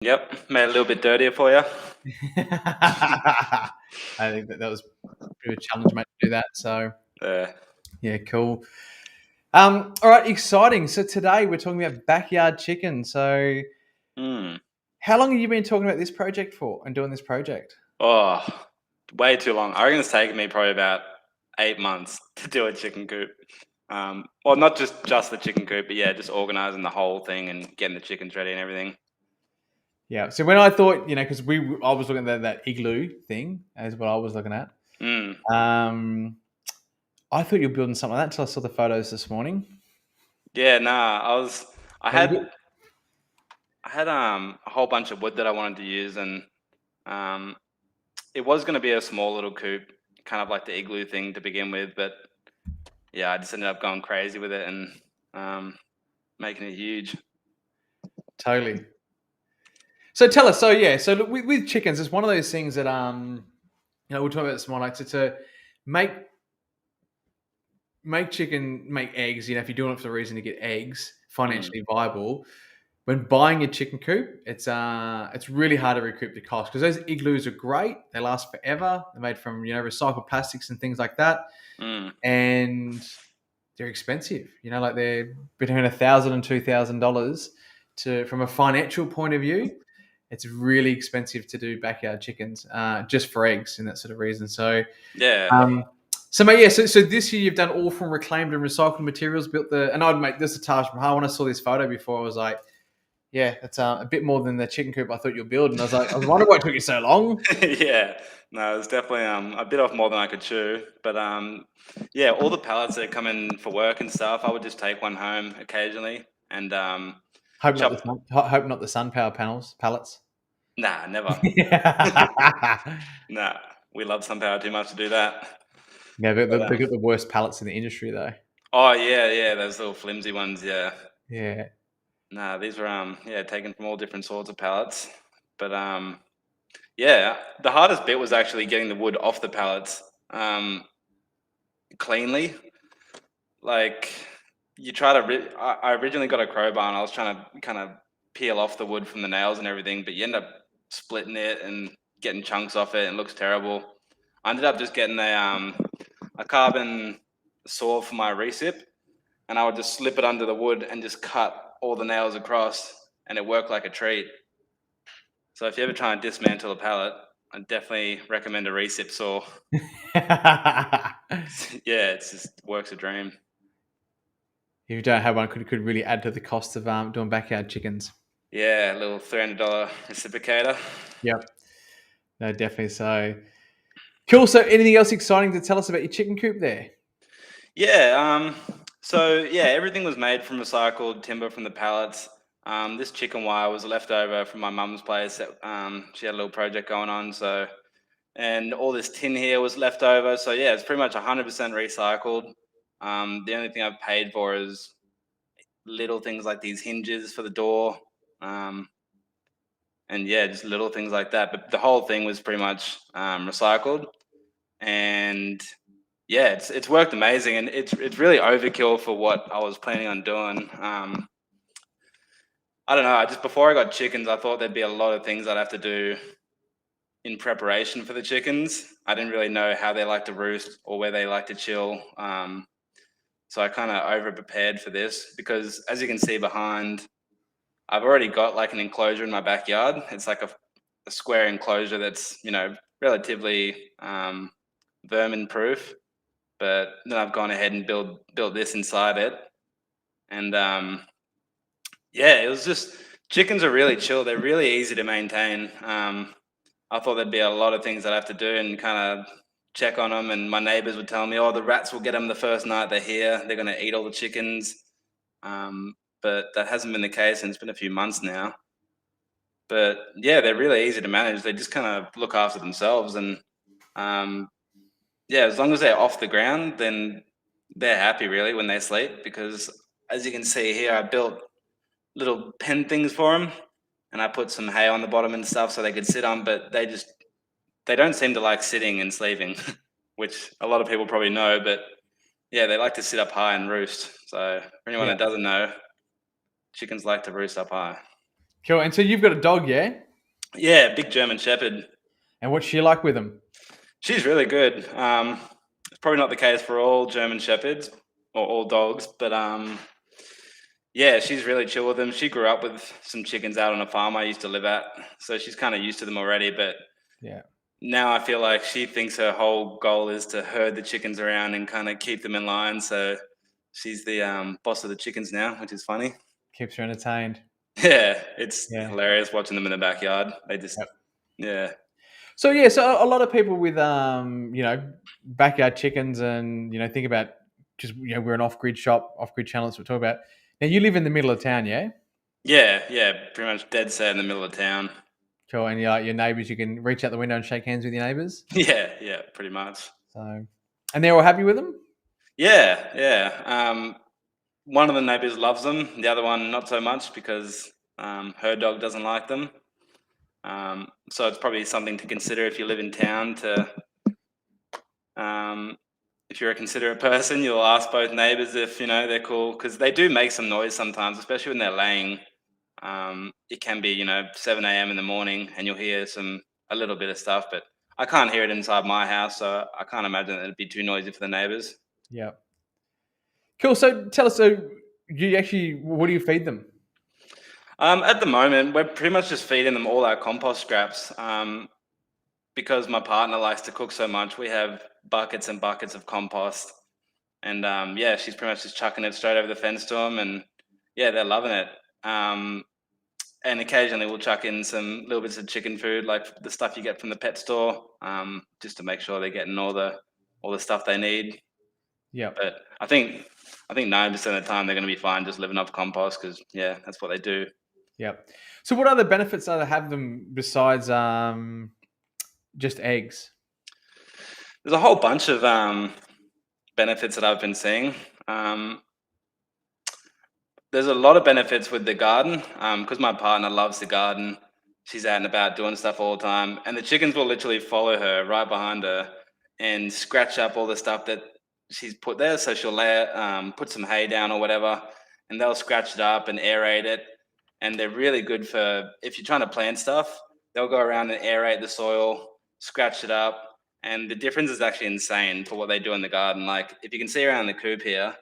Yep, made it a little bit dirtier for you. I think that was a bit of a challenge, mate, to do that. So Yeah. yeah, cool. All right, exciting. So today we're talking about backyard chicken. So Mm. how long have you been talking about this project for and doing this project? Oh, way too long. I reckon it's taken me probably about 8 months to do a chicken coop. Well, not just the chicken coop, but yeah, just organizing the whole thing and getting the chickens ready and everything. Yeah. So when I thought, because I was looking at that igloo thing, as what I was looking at. Mm. Um, I thought you were building something like that until I saw the photos this morning. Yeah, nah. I But you had I had a whole bunch of wood that I wanted to use, and um, it was going to be a small little coop, kind of like the igloo thing to begin with, but yeah, I just ended up going crazy with it and um, making it huge. totally. So tell us. So yeah. So look, with chickens, it's one of those things that we'll talk about this more. Like to make make eggs. If you're doing it for the reason to get eggs, Mm. financially viable. When buying a chicken coop, it's really hard to recoup the cost because those igloos are great. They last forever. They're made from recycled plastics and things like that, Mm. and they're expensive. Like they're between $1,000 and $2,000 to from a financial point of view. It's really expensive to do backyard chickens just for eggs and that sort of reason. So, Yeah. um, mate, yeah. So this year you've done all from reclaimed and recycled materials. Built and I'd make this a Taj Mahal. When I saw this photo before, I was like, yeah, that's a bit more than the chicken coop I thought you were building. I was wondering why it took you so long. Yeah. No, it's definitely a bit off more than I could chew. But yeah, all the pallets that come in for work and stuff, I would just take one home occasionally and chop. Hope not the sun power pallets. Nah, never. Yeah, Nah, we love SunPower too much to do that. yeah, But they've got the worst pallets in the industry, though. oh yeah, yeah, those little flimsy ones. Yeah. Yeah, Nah, these were yeah, taken from all different sorts of pallets. But yeah, the hardest bit was actually getting the wood off the pallets cleanly. Like you try to I originally got a crowbar and I was trying to kind of peel off the wood from the nails and everything, but you end up splitting it and getting chunks off it and it looks terrible. I ended up just getting a carbon saw for my recip, and I would just slip it under the wood and just cut all the nails across, and it worked like a treat. So if you ever try and dismantle a pallet, I definitely recommend a recip saw. Yeah, it's just works a dream. if you don't have one, could really add to the cost of doing backyard chickens. Yeah, a little $300 reciprocator. Yep, no, definitely. So cool. So anything else exciting to tell us about your chicken coop there? Yeah, so yeah, everything was made from recycled timber from the pallets. This chicken wire was left over from my mum's place. That, she had a little project going on, so and all this tin here was left over. So yeah, it's pretty much 100% recycled. The only thing I've paid for is little things like these hinges for the door, um, and yeah, just little things like that. But the whole thing was pretty much recycled, and yeah, it's worked amazing, and it's really overkill for what I was planning on doing. I don't know. I just before I got chickens, I thought there'd be a lot of things I'd have to do in preparation for the chickens. I didn't really know how they like to roost or where they like to chill. So I kind of over prepared for this because, as you can see behind, I've already got like an enclosure in my backyard. It's like a square enclosure that's relatively vermin proof. But then I've gone ahead and built this inside it, and yeah, it was just chickens are really chill. They're really easy to maintain. I thought there'd be a lot of things I'd have to do and kind of check on them. And my neighbors would tell me, "Oh, the rats will get them the first night they're here. They're going to eat all the chickens." But that hasn't been the case, and it's been a few months now. But yeah, they're really easy to manage. They just kind of look after themselves, and um, yeah, as long as they're off the ground, then they're happy really when they sleep. Because as you can see here, I built little pen things for them, and I put some hay on the bottom and stuff so they could sit on. But they don't seem to like sitting and sleeping, which a lot of people probably know. But yeah, they like to sit up high and roost. So for anyone Yeah. that doesn't know, chickens like to roost up high. Cool. And so you've got a dog, yeah? Yeah, big German Shepherd. And what's she like with them? She's really good. It's probably not the case for all German Shepherds or all dogs, but yeah, she's really chill with them. She grew up with some chickens out on a farm I used to live at, so she's kind of used to them already. But Yeah. now I feel like she thinks her whole goal is to herd the chickens around and kind of keep them in line. So she's the boss of the chickens now, which is funny. Keeps her entertained. Yeah, it's Yeah. hilarious watching them in the backyard. They just, Yep. yeah, So yeah, so a lot of people with backyard chickens and think about just we're an off-grid shop, off-grid channel that's what we talk about. Now you live in the middle of town, yeah? yeah, pretty much dead set in the middle of town. Cool. And your neighbours, you can reach out the window and shake hands with your neighbours. Yeah, pretty much. So, and they're all happy with them. Yeah. One of the neighbors loves them. The other one not so much because her dog doesn't like them. So it's probably something to consider if you live in town. If you're a considerate person, you'll ask both neighbors if they're cool because they do make some noise sometimes, especially when they're laying. It can be 7 a.m. in the morning, and you'll hear a little bit of stuff, but I can't hear it inside my house, so I can't imagine that it'd be too noisy for the neighbors. Yeah. Cool. So tell us, so what do you feed them? At the moment, we're pretty much just feeding them all our compost scraps. Because my partner likes to cook so much, we have buckets and buckets of compost. And yeah, she's pretty much just chucking it straight over the fence to them. And yeah, they're loving it. And occasionally we'll chuck in some little bits of chicken food, like the stuff you get from the pet store, just to make sure they're getting all the stuff they need. Yeah. But I think 90% of the time they're going to be fine just living off compost because yeah, that's what they do. Yeah. So what other benefits do they have them besides just eggs? There's a whole bunch of benefits that I've been seeing. Um, there's a lot of benefits with the garden because my partner loves the garden. She's out and about doing stuff all the time, and the chickens will literally follow her right behind her and scratch up all the stuff that she's put there. So she'll put some hay down or whatever, and they'll scratch it up and aerate it. And they're really good for if you're trying to plant stuff. They'll go around and aerate the soil, scratch it up, and the difference is actually insane for what they do in the garden. Like if you can see around the coop here,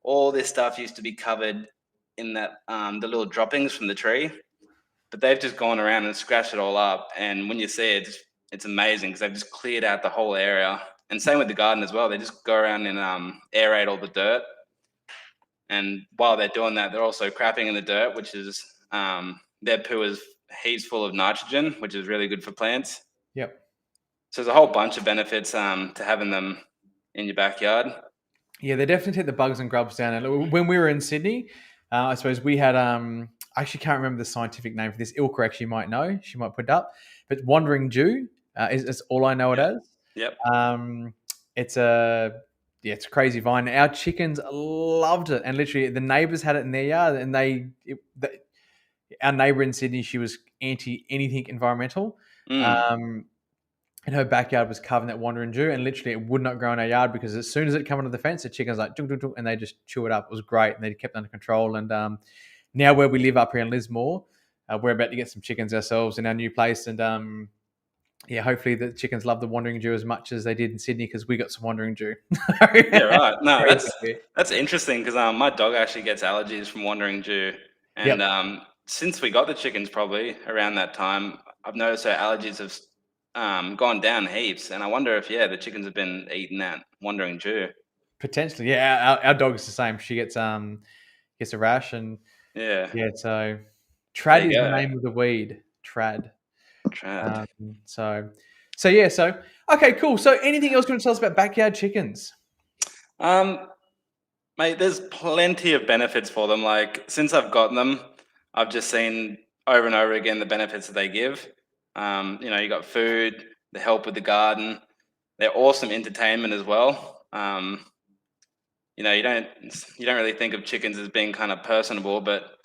all this stuff used to be covered in that the little droppings from the tree, but they've just gone around and scratched it all up. And when you see it, it's amazing because they've just cleared out the whole area. And same with the garden as well. They just go around and aerate all the dirt. And while they're doing that, they're also crapping in the dirt, which is their poo is heaps full of nitrogen, which is really good for plants. Yep. So there's a whole bunch of benefits to having them in your backyard. Yeah, they definitely take the bugs and grubs down. And when we were in Sydney, I suppose we had I actually can't remember the scientific name for this. Ilka actually might know. She might put it up. But wandering Jew is all I know it as. Yep. It's a crazy vine. Our chickens loved it, and literally the neighbours had it in their yard, and our neighbour in Sydney, she was anti anything environmental. And her backyard was covered in that wandering Jew, and literally it would not grow in our yard because as soon as it came onto the fence, the chickens like dunk, dunk, dunk, and they just chew it up. It was great, and they kept it under control. And now where we live up here in Lismore, we're about to get some chickens ourselves in our new place, and yeah, hopefully the chickens love the wandering Jew as much as they did in Sydney because we got some wandering Jew. Yeah, right. No, that's interesting because my dog actually gets allergies from wandering Jew, and since we got the chickens, probably around that time, I've noticed her allergies have gone down heaps, and I wonder if the chickens have been eating that wandering Jew. Potentially, yeah. Our dog is the same. She gets a rash, and Yeah. So There trad you is the go. name of the weed. Trad. Trad. So okay, cool. So anything else you want to tell us about backyard chickens? Mate, there's plenty of benefits for them. Like since I've gotten them, I've just seen over and over again the benefits that they give. You got food, the help with the garden. They're awesome entertainment as well. You don't really think of chickens as being kind of personable, but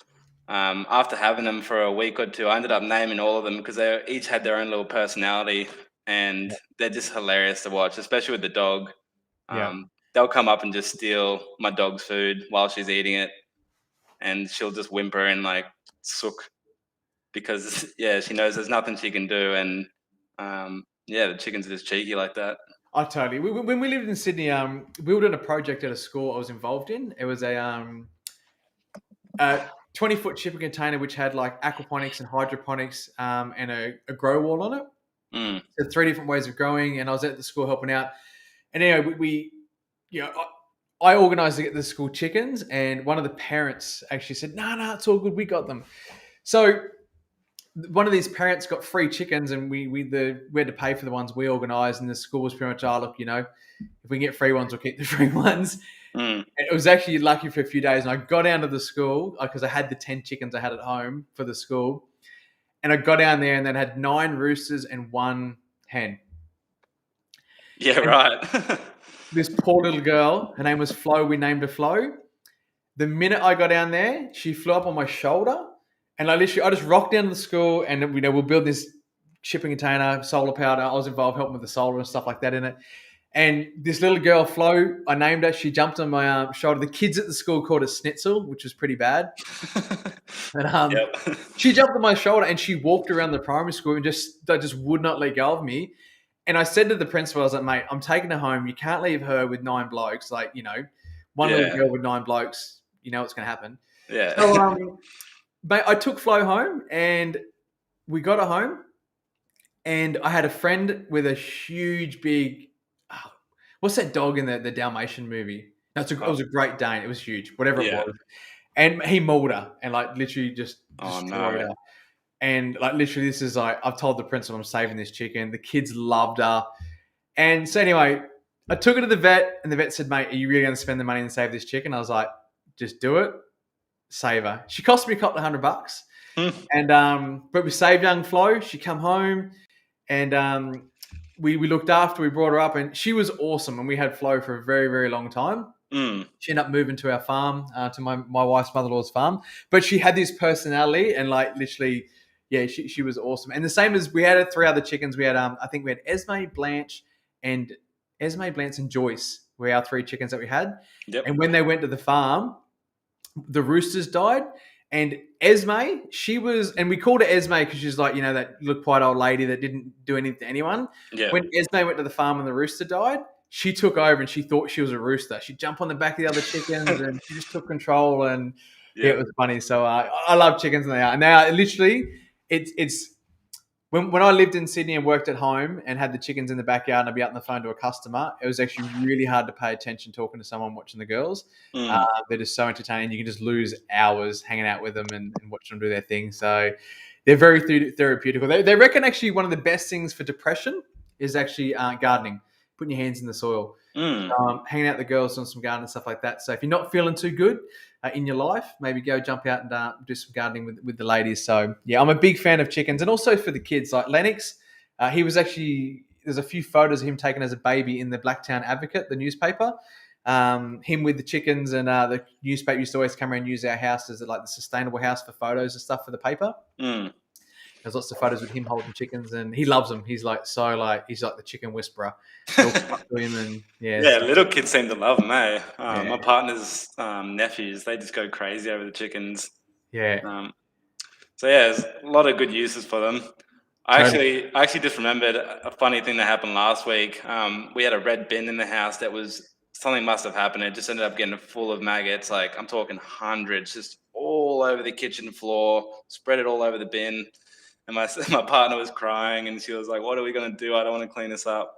after having them for a week or two, I ended up naming all of them because they each had their own little personality, and they're just hilarious to watch, especially with the dog. They'll come up and just steal my dog's food while she's eating it, and she'll just whimper and like sook. because she knows there's nothing she can do, and the chickens are just cheeky like that. I totally. When we lived in Sydney, we were doing a project at a school I was involved in. It was a 20-foot shipping container which had like aquaponics and hydroponics and a grow wall on it. Mm. So 3 different ways of growing, and I was at the school helping out. And anyway, we I organised to get the school chickens, and one of the parents actually said, "No, it's all good. We got them." So one of these parents got free chickens, and we had to pay for the ones we organised, and the school was pretty much, look, if we can get free ones, we'll keep the free ones. Mm. It was actually lucky for a few days, and I got down to the school because I had the 10 chickens I had at home for the school, and I got down there and then had 9 roosters and 1 hen. Yeah, And right. this poor little girl, her name was Flo. We named her Flo. The minute I got down there, she flew up on my shoulder, and I just rocked down to the school, and we'll build this shipping container, solar powered. I was involved helping with the solar and stuff like that in it. And this little girl, Flo, I named her. She jumped on my shoulder. The kids at the school called her Schnitzel, which was pretty bad. And she jumped on my shoulder, and she walked around the primary school and just would not let go of me. And I said to the principal, I was like, "Mate, I'm taking her home. You can't leave her with 9 blokes. Like, one little girl with 9 blokes, what's going to happen." Yeah. So, mate, I took Flo home, and we got her home. And I had a friend with a huge, big, what's that dog in the Dalmatian movie? No, it was a Great Dane. It was huge, whatever it was. And he mauled her and like literally just destroyed her. And like literally, this is like, I've told the principal I'm saving this chicken. The kids loved her. And so anyway, I took her to the vet, and the vet said, "Mate, are you really going to spend the money and save this chicken?" I was like, "Just do it, save her." She cost me a couple of $100. And but we saved young Flo. She come home, and we looked after. We brought her up, and she was awesome. And we had Flo for a very, very long time. She ended up moving to our farm, to my wife's mother-in-law's farm. But she had this personality, and like literally, she was awesome. And the same as we had 3 other chickens. We had I think we had Esme, Blanche, and Joyce were our 3 chickens that we had. Yep. And when they went to the farm, the roosters died. And Esme, she was, and we called her Esme because she's like, that looked quite old lady that didn't do anything to anyone. Yeah. When Esme went to the farm and the rooster died, she took over and she thought she was a rooster. She'd jump on the back of the other chickens and she just took control, and it was funny. So I love chickens, and they are. And now literally, it's when I lived in Sydney and worked at home and had the chickens in the backyard and I'd be out on the phone to a customer, it was actually really hard to pay attention talking to someone watching the girls. They're just so entertaining. You can just lose hours hanging out with them and watching them do their thing. So they're very therapeutical. They reckon actually one of the best things for depression is actually gardening, putting your hands in the soil, hanging out with the girls, doing some gardening and stuff like that. So if you're not feeling too good in your life, maybe go jump out and do some gardening with the ladies. So yeah, I'm a big fan of chickens, and also for the kids. Like Lennox, he was actually, there's a few photos of him taken as a baby in the Blacktown Advocate, the newspaper. Him with the chickens, and the newspaper used to always come around and use our house as like the sustainable house for photos and stuff for the paper. There's lots of photos with him holding chickens, and he loves them. He's like he's like the chicken whisperer. He'll talk to him, and little kids seem to love them, eh? My partner's nephews, they just go crazy over the chickens. Yeah. So there's a lot of good uses for them. I actually just remembered a funny thing that happened last week. We had a red bin in the house that was, something must have happened. It just ended up getting full of maggots. Like, I'm talking hundreds, just all over the kitchen floor, spread it all over the bin. And my partner was crying, and she was like, "What are we going to do? I don't want to clean this up."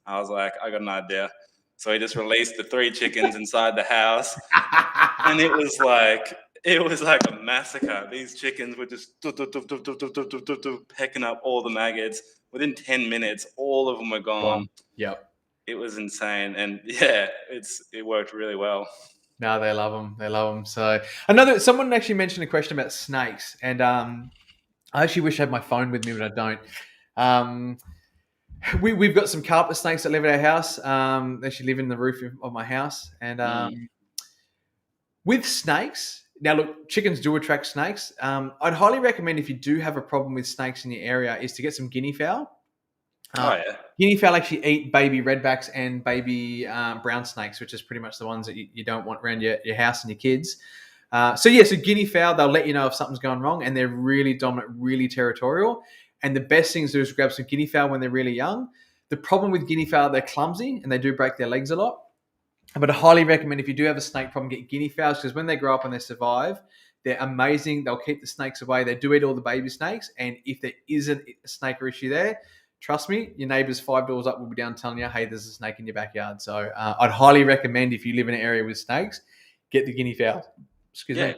I was like, "I got an idea." So he just released the 3 chickens inside the house, and it was like a massacre. These chickens were just pecking up all the maggots. Within 10 minutes, all of them were gone. Yep. It was insane, and it worked really well. No, they love them. So someone actually mentioned a question about snakes, and I actually wish I had my phone with me, but I don't. We've got some carpet snakes that live at our house. They actually live in the roof of my house. And with snakes, now look, chickens do attract snakes. I'd highly recommend, if you do have a problem with snakes in your area, is to get some guinea fowl. Guinea fowl actually eat baby redbacks and baby brown snakes, which is pretty much the ones that you don't want around your house and your kids. So guinea fowl, they'll let you know if something's going wrong, and they're really dominant, really territorial. And the best thing to do is grab some guinea fowl when they're really young. The problem with guinea fowl, they're clumsy and they do break their legs a lot. But I highly recommend, if you do have a snake problem, get guinea fowls, because when they grow up and they survive, they're amazing. They'll keep the snakes away. They do eat all the baby snakes. And if there isn't a snake or issue there, trust me, your neighbours 5 doors up will be down telling you, hey, there's a snake in your backyard. So I'd highly recommend, if you live in an area with snakes, get the guinea fowls.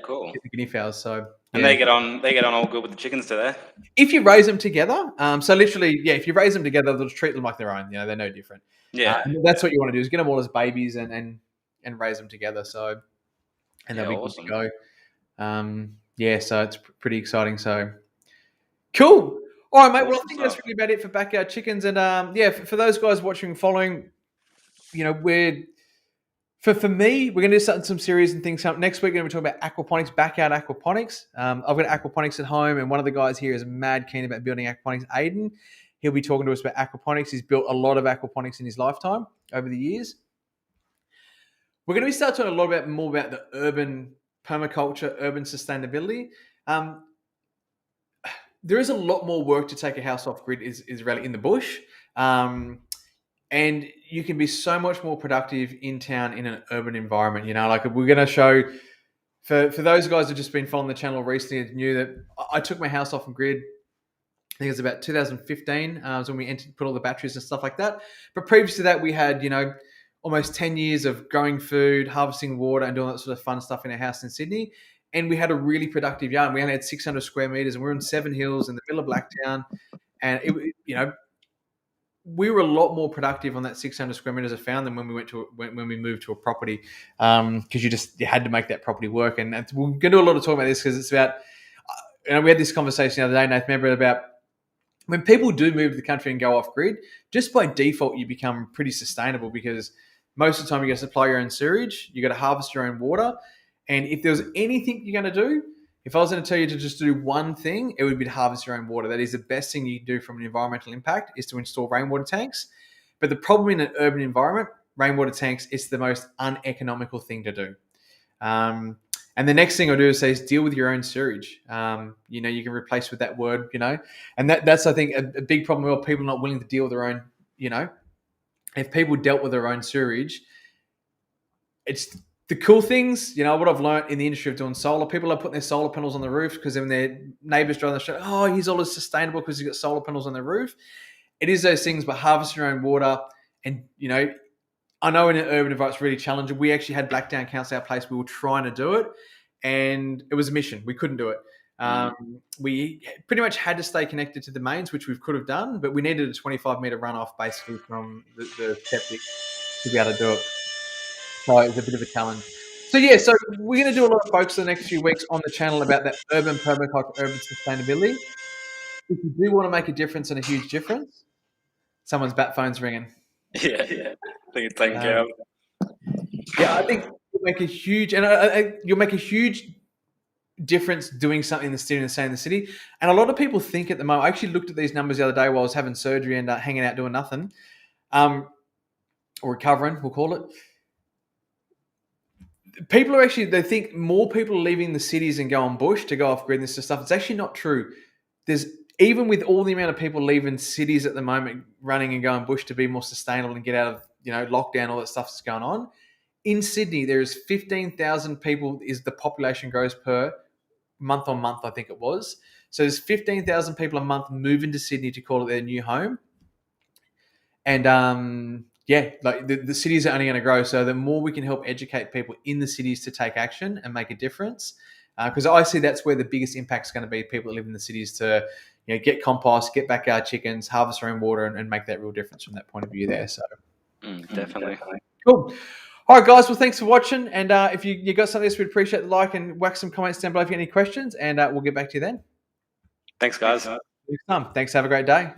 Cool. Get the guinea fowls. So and they get on all good with the chickens, do they? If you raise them together, so literally, if you raise them together, they'll treat them like their own. They're no different. Yeah, that's what you want to do, is get them all as babies and raise them together. So, and they'll be awesome. good to go. So it's pretty exciting. So cool. All right, mate. Well, I think that's really about it for backyard chickens. And for those guys watching and following, we're for me, we're going to do some series and things. Next week, we're going to be talking about aquaponics, backyard aquaponics. I've got aquaponics at home, and one of the guys here is mad keen about building aquaponics. Aiden, he'll be talking to us about aquaponics. He's built a lot of aquaponics in his lifetime over the years. We're going to be starting talking a lot more about the urban permaculture, urban sustainability. There is a lot more work to take a house off grid is really in the bush. And you can be so much more productive in town in an urban environment. Like we're going to show, for those guys who've just been following the channel recently and knew that I took my house off grid. I think it was about 2015 was when we put all the batteries and stuff like that. But previous to that, we had, almost 10 years of growing food, harvesting water, and doing that sort of fun stuff in our house in Sydney. And we had a really productive yard. We only had 600 square meters, and we're in Seven Hills in the middle of Blacktown. And we were a lot more productive on that 600 square meters I found than when we moved to a property, because you had to make that property work. And we're going to do a lot of talk about this, because it's about, we had this conversation the other day, Nathan, remember, about when people do move to the country and go off grid, just by default, you become pretty sustainable, because most of the time you got to supply your own sewage, you got to harvest your own water. And if there was anything you're going to do, if I was going to tell you to just do one thing, it would be to harvest your own water. That is the best thing you can do from an environmental impact, is to install rainwater tanks. But the problem in an urban environment, rainwater tanks, is the most uneconomical thing to do. And the next thing I'll do is deal with your own sewage. You can replace with that word, and that's, I think, a big problem where people are not willing to deal with their own, if people dealt with their own sewage, it's the cool things, what I've learned in the industry of doing solar. People are putting their solar panels on the roof because then their neighbors drive the show, oh, he's all as sustainable because he's got solar panels on the roof. It is those things, but harvest your own water. And, I know in an urban environment it's really challenging. We actually had Blacktown Council, our place. We were trying to do it, and it was a mission. We couldn't do it. We pretty much had to stay connected to the mains, which we could have done, but we needed a 25-meter runoff basically from the septic to be able to do it. So it was a bit of a challenge. So we're going to do a lot of focus the next few weeks on the channel about that urban permaculture, urban sustainability. If you do want to make a difference, and a huge difference, someone's bat phone's ringing. Yeah. I think it's taken care of. Yeah, I think you'll make a huge, difference doing something in the city and staying in the city. And a lot of people think at the moment, I actually looked at these numbers the other day while I was having surgery and hanging out doing nothing, or recovering, we'll call it. People are they think more people are leaving the cities and go on bush to go off grid and this stuff. It's actually not true. Even with all the amount of people leaving cities at the moment, running and going bush to be more sustainable and get out of, lockdown, all that stuff that's going on. In Sydney, there is 15,000 people is the population grows per month on month, I think it was. So there's 15,000 people a month move into Sydney to call it their new home. And the cities are only going to grow. So the more we can help educate people in the cities to take action and make a difference, because I see that's where the biggest impact is going to be. People that live in the cities to, get compost, get backyard chickens, harvest their own water, and make that real difference from that point of view there. So definitely. Cool. All right, guys. Well, thanks for watching. And if you got something else, we'd appreciate the like and whack some comments down below if you have any questions, and we'll get back to you then. Thanks, guys. Thanks. Have a great day.